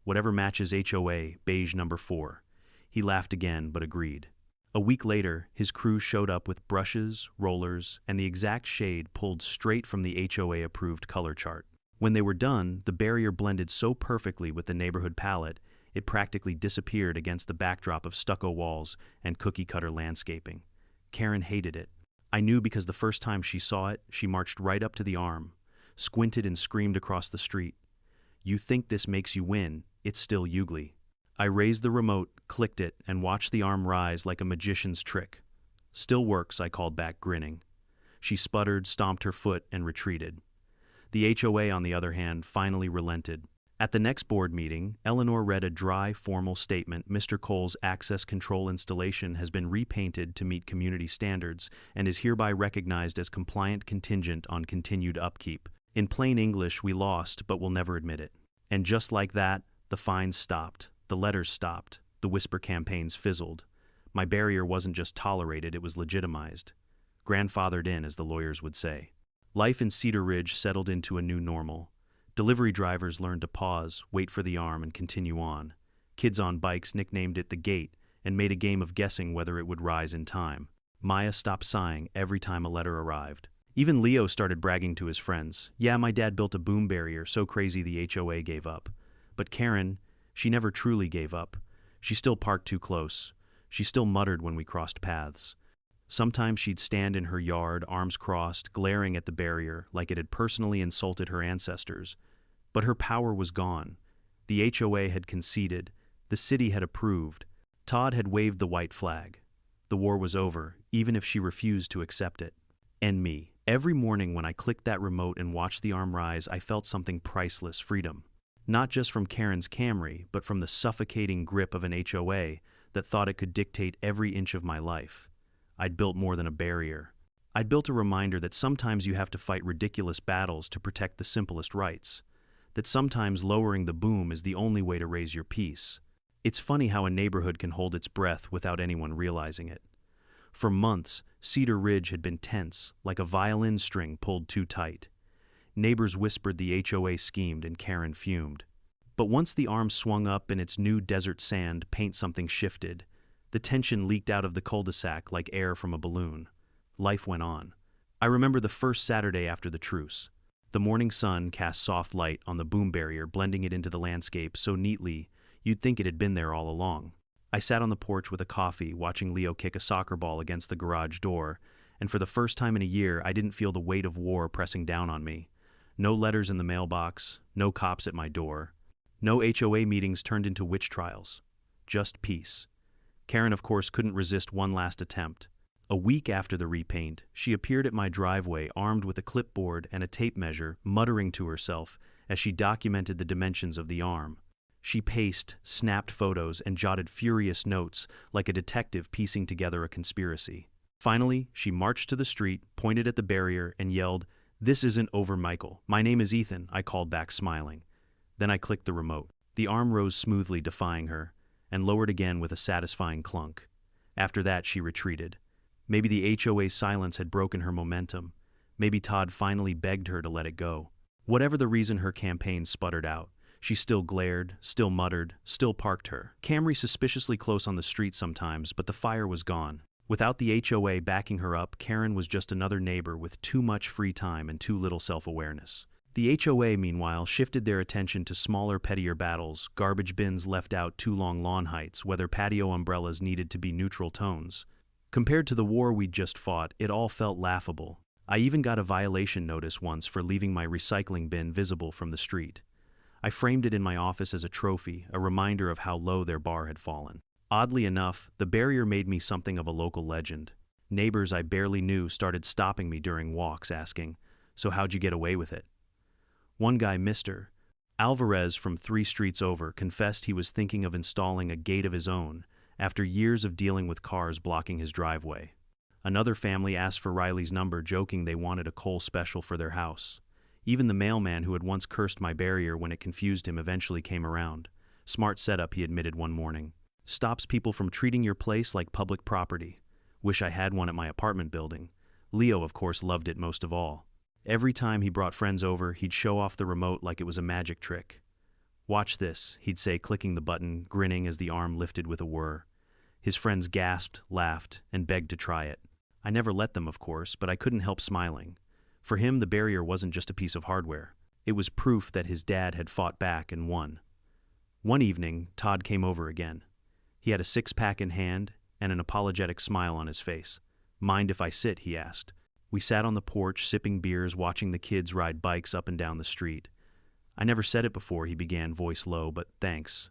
Whatever matches HOA, beige number 4. He laughed again, but agreed. A week later, his crew showed up with brushes, rollers, and the exact shade pulled straight from the HOA-approved color chart. When they were done, the barrier blended so perfectly with the neighborhood palette, it practically disappeared against the backdrop of stucco walls and cookie-cutter landscaping. Karen hated it. I knew because the first time she saw it, she marched right up to the arm, squinted and screamed across the street. You think this makes you win, it's still ugly. I raised the remote, clicked it, and watched the arm rise like a magician's trick. Still works, I called back, grinning. She sputtered, stomped her foot, and retreated. The HOA, on the other hand, finally relented. At the next board meeting, Eleanor read a dry, formal statement. Mr. Cole's access control installation has been repainted to meet community standards and is hereby recognized as compliant contingent on continued upkeep. In plain English, we lost, but we'll never admit it. And just like that, the fines stopped, the letters stopped, the whisper campaigns fizzled. My barrier wasn't just tolerated, it was legitimized. Grandfathered in, as the lawyers would say. Life in Cedar Ridge settled into a new normal. Delivery drivers learned to pause, wait for the arm, and continue on. Kids on bikes nicknamed it the gate and made a game of guessing whether it would rise in time. Maya stopped sighing every time a letter arrived. Even Leo started bragging to his friends. Yeah, my dad built a boom barrier so crazy the HOA gave up. But Karen, she never truly gave up. She still parked too close. She still muttered when we crossed paths. Sometimes she'd stand in her yard, arms crossed, glaring at the barrier like it had personally insulted her ancestors. But her power was gone. The HOA had conceded. The city had approved. Todd had waved the white flag. The war was over, even if she refused to accept it. And me. Every morning when I clicked that remote and watched the arm rise, I felt something priceless, freedom. Not just from Karen's Camry, but from the suffocating grip of an HOA that thought it could dictate every inch of my life. I'd built more than a barrier. I'd built a reminder that sometimes you have to fight ridiculous battles to protect the simplest rights. That sometimes lowering the boom is the only way to raise your peace. It's funny how a neighborhood can hold its breath without anyone realizing it. For months, Cedar Ridge had been tense, like a violin string pulled too tight. Neighbors whispered the HOA schemed and Karen fumed. But once the arm swung up in its new desert sand paint, something shifted. The tension leaked out of the cul-de-sac like air from a balloon. Life went on. I remember the first Saturday after the truce. The morning sun cast soft light on the boom barrier, blending it into the landscape so neatly you'd think it had been there all along. I sat on the porch with a coffee, watching Leo kick a soccer ball against the garage door, and for the first time in a year, I didn't feel the weight of war pressing down on me. No letters in the mailbox, no cops at my door. No HOA meetings turned into witch trials. Just peace. Karen, of course, couldn't resist one last attempt. A week after the repaint, she appeared at my driveway armed with a clipboard and a tape measure, muttering to herself as she documented the dimensions of the arm. She paced, snapped photos, and jotted furious notes like a detective piecing together a conspiracy. Finally, she marched to the street, pointed at the barrier, and yelled, "This isn't over, Michael. My name is Ethan," I called back, smiling. Then I clicked the remote. The arm rose smoothly, defying her, and lowered again with a satisfying clunk. After that, she retreated. Maybe the HOA's silence had broken her momentum. Maybe Todd finally begged her to let it go. Whatever the reason, her campaign sputtered out. She still glared, still muttered, still parked her Camry suspiciously close on the street sometimes, but the fire was gone. Without the HOA backing her up, Karen was just another neighbor with too much free time and too little self-awareness. The HOA, meanwhile, shifted their attention to smaller, pettier battles, garbage bins left out too long lawn heights, whether patio umbrellas needed to be neutral tones. Compared to the war we'd just fought, it all felt laughable. I even got a violation notice once for leaving my recycling bin visible from the street. I framed it in my office as a trophy, a reminder of how low their bar had fallen. Oddly enough, the barrier made me something of a local legend. Neighbors I barely knew started stopping me during walks, asking, "So how'd you get away with it?" One guy, Mr. Alvarez from 3 streets over, confessed he was thinking of installing a gate of his own after years of dealing with cars blocking his driveway. Another family asked for Riley's number, joking they wanted a coal special for their house. Even the mailman who had once cursed my barrier when it confused him eventually came around. Smart setup, he admitted one morning. Stops people from treating your place like public property. Wish I had one at my apartment building. Leo, of course, loved it most of all. Every time he brought friends over, he'd show off the remote like it was a magic trick. "Watch this," he'd say, clicking the button, grinning as the arm lifted with a whir. His friends gasped, laughed, and begged to try it. I never let them, of course, but I couldn't help smiling. For him, the barrier wasn't just a piece of hardware. It was proof that his dad had fought back and won. One evening, Todd came over again. He had a 6-pack in hand and an apologetic smile on his face. "Mind if I sit?" he asked. We sat on the porch, sipping beers, watching the kids ride bikes up and down the street. "I never said it before," he began, voice low, "but thanks.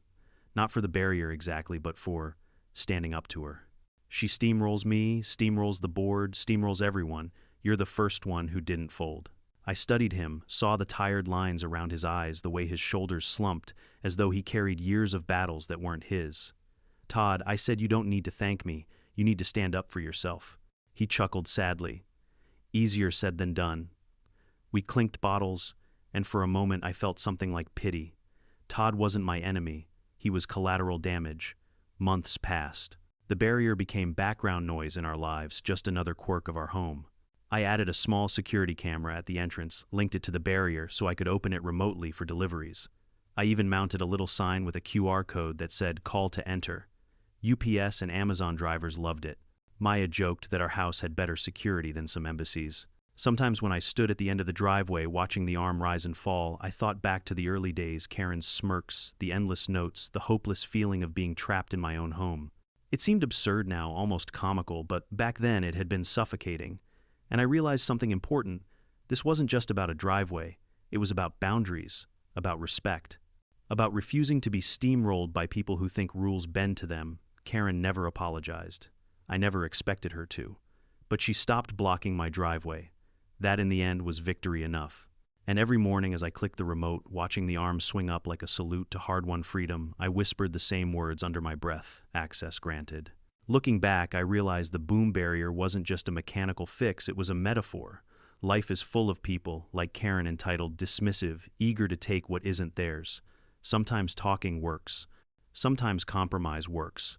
Not for the barrier exactly, but for standing up to her. She steamrolls me, steamrolls the board, steamrolls everyone. You're the first one who didn't fold." I studied him, saw the tired lines around his eyes, the way his shoulders slumped, as though he carried years of battles that weren't his. "Todd, I said you don't need to thank me. You need to stand up for yourself." He chuckled sadly. Easier said than done. We clinked bottles, and for a moment I felt something like pity. Todd wasn't my enemy. He was collateral damage. Months passed. The barrier became background noise in our lives, just another quirk of our home. I added a small security camera at the entrance, linked it to the barrier so I could open it remotely for deliveries. I even mounted a little sign with a QR code that said, "Call to enter." UPS and Amazon drivers loved it. Maya joked that our house had better security than some embassies. Sometimes when I stood at the end of the driveway watching the arm rise and fall, I thought back to the early days, Karen's smirks, the endless notes, the hopeless feeling of being trapped in my own home. It seemed absurd now, almost comical, but back then it had been suffocating. And I realized something important. This wasn't just about a driveway. It was about boundaries, about respect, about refusing to be steamrolled by people who think rules bend to them. Karen never apologized. I never expected her to. But she stopped blocking my driveway. That, in the end, was victory enough. And every morning as I clicked the remote, watching the arm swing up like a salute to hard-won freedom, I whispered the same words under my breath: access granted. Looking back, I realized the boom barrier wasn't just a mechanical fix, it was a metaphor. Life is full of people, like Karen, entitled, dismissive, eager to take what isn't theirs. Sometimes talking works. Sometimes compromise works.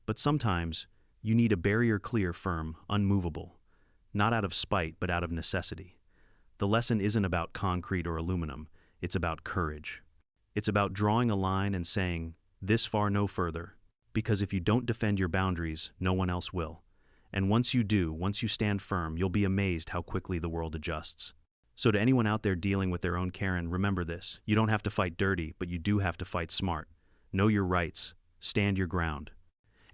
But sometimes you need a barrier clear, firm, unmovable. Not out of spite, but out of necessity. The lesson isn't about concrete or aluminum. It's about courage. It's about drawing a line and saying, "This far, no further." Because if you don't defend your boundaries, no one else will. And once you do, once you stand firm, you'll be amazed how quickly the world adjusts. So to anyone out there dealing with their own Karen, remember this: you don't have to fight dirty, but you do have to fight smart. Know your rights. Stand your ground.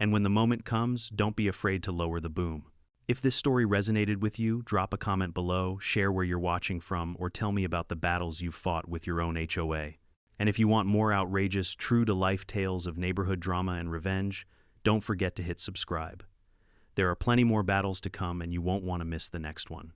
And when the moment comes, don't be afraid to lower the boom. If this story resonated with you, drop a comment below, share where you're watching from, or tell me about the battles you've fought with your own HOA. And if you want more outrageous, true-to-life tales of neighborhood drama and revenge, don't forget to hit subscribe. There are plenty more battles to come, and you won't want to miss the next one.